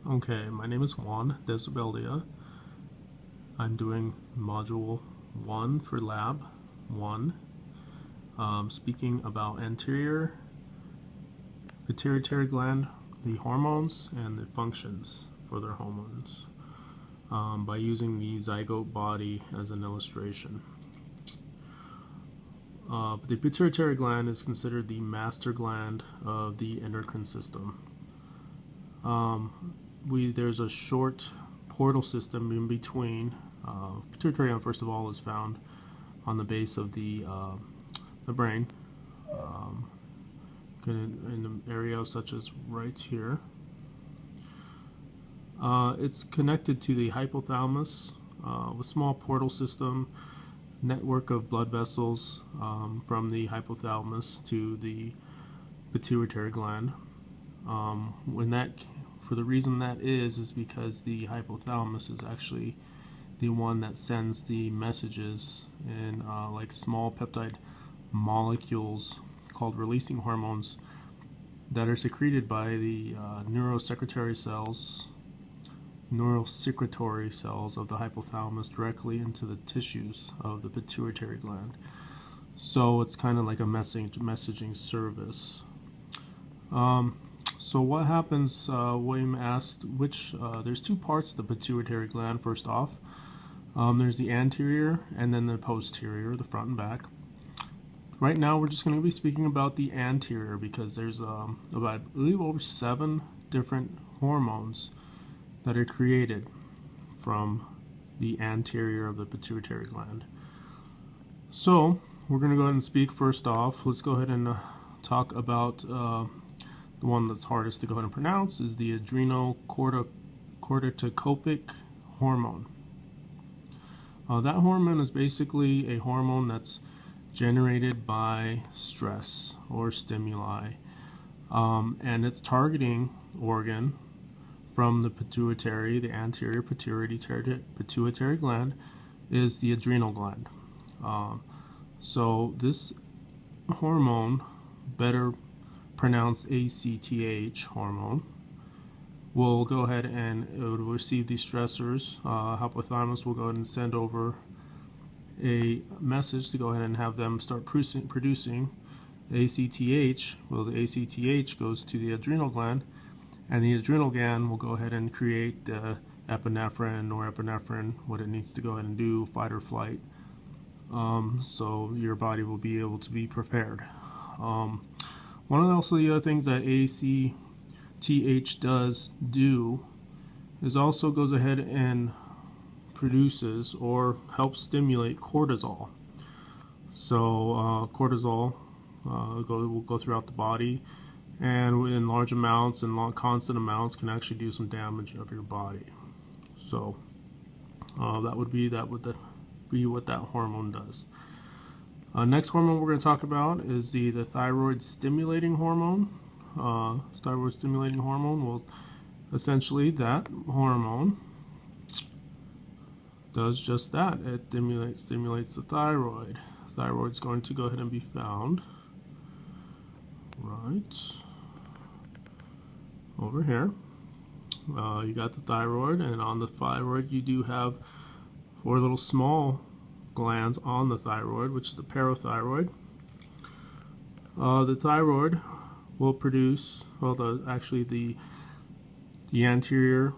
Okay, my name is Juan Desabeldia. I'm doing Module 1 for Lab 1, speaking about anterior pituitary gland, the hormones, and the functions for their hormones by using the zygote body as an illustration. The pituitary gland is considered the master gland of the endocrine system. There's a short portal system in between. Pituitary gland, first of all, is found on the base of the brain, in an area such as right here. It's connected to the hypothalamus with small portal system, network of blood vessels from the hypothalamus to the pituitary gland. For the reason that is because the hypothalamus is actually the one that sends the messages in like small peptide molecules called releasing hormones that are secreted by the neurosecretory cells of the hypothalamus directly into the tissues of the pituitary gland. So it's kind of like a messaging service. So what happens, William asked, there's two parts to the pituitary gland, first off. There's the anterior and then the posterior, the front and back. Right now we're just going to be speaking about the anterior because there's about, I believe, over 7 different hormones that are created from the anterior of the pituitary gland. So we're going to go ahead and speak first off. Let's go ahead and talk about the one that's hardest to go ahead and pronounce is the adrenocorticopic hormone. That hormone is basically a hormone that's generated by stress or stimuli, and its targeting organ from the pituitary, the anterior pituitary gland, is the adrenal gland. So this hormone, better pronounced ACTH hormone, will go ahead and it will receive these stressors. Hypothalamus will go ahead and send over a message to go ahead and have them start producing ACTH. Well, the ACTH goes to the adrenal gland, and the adrenal gland will go ahead and create epinephrine, norepinephrine, what it needs to go ahead and do, fight or flight. So your body will be able to be prepared. One of the other things that ACTH does do is also goes ahead and produces or helps stimulate cortisol. So cortisol will go throughout the body, and in large amounts and constant amounts can actually do some damage of your body. So that would be what that hormone does. Next hormone we're going to talk about is the thyroid stimulating hormone. Thyroid stimulating hormone, well, essentially that hormone does just that. It stimulates the thyroid. Thyroid's going to go ahead and be found right over here. You got the thyroid, and on the thyroid you do have 4 little small glands on the thyroid, which is the parathyroid. The thyroid will produce, well, the anterior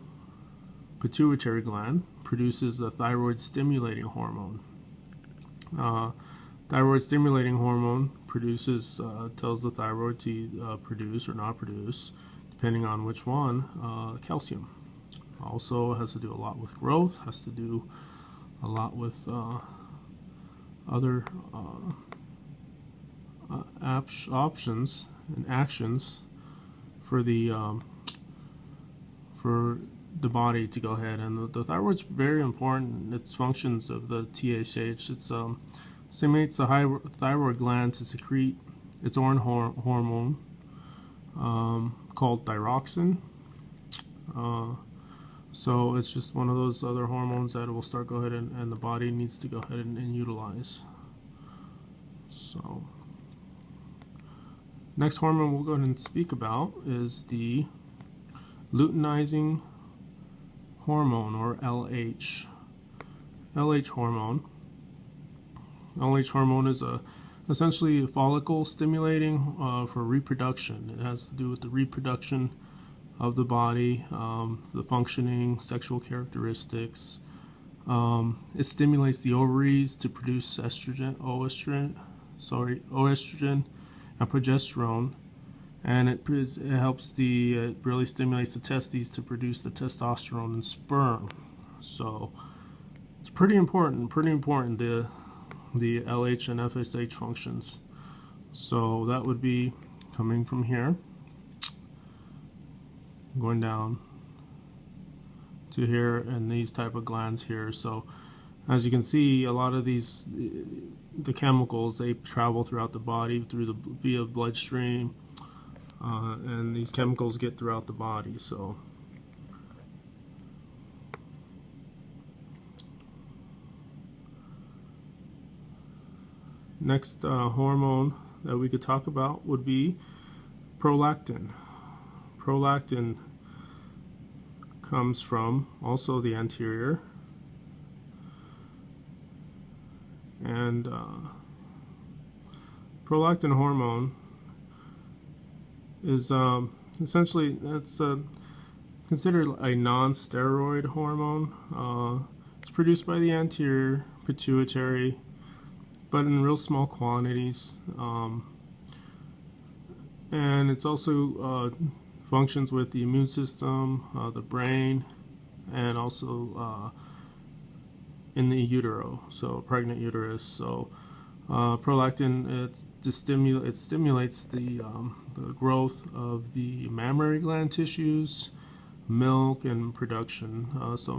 pituitary gland produces the thyroid stimulating hormone. Thyroid stimulating hormone produces, tells the thyroid to produce or not produce, depending on which one, calcium. Also has to do a lot with growth, has to do a lot with other options and actions for the body to go ahead. And the thyroid's very important. Its functions of the TSH, it stimulates the thyroid gland to secrete its own hormone called thyroxine. So it's just one of those other hormones that will start go ahead and the body needs to go ahead and utilize. So next hormone we'll go ahead and speak about is the luteinizing hormone, or LH. LH hormone. LH hormone is essentially a follicle stimulating for reproduction. It has to do with the reproduction of the body, the functioning, sexual characteristics. It stimulates the ovaries to produce estrogen and progesterone, and it really stimulates the testes to produce the testosterone and sperm. So it's pretty important the LH and FSH functions. So that would be coming from here, going down to here, and these type of glands here. So as you can see, a lot of these, the chemicals, they travel throughout the body via bloodstream, and these chemicals get throughout the body. So next hormone that we could talk about would be prolactin. Prolactin comes from also the anterior, and prolactin hormone is essentially, that's considered a non-steroid hormone. It's produced by the anterior pituitary, but in real small quantities, and it's also functions with the immune system, the brain, and also in the utero, so pregnant uterus. So prolactin, it stimulates the growth of the mammary gland tissues, milk, and production. So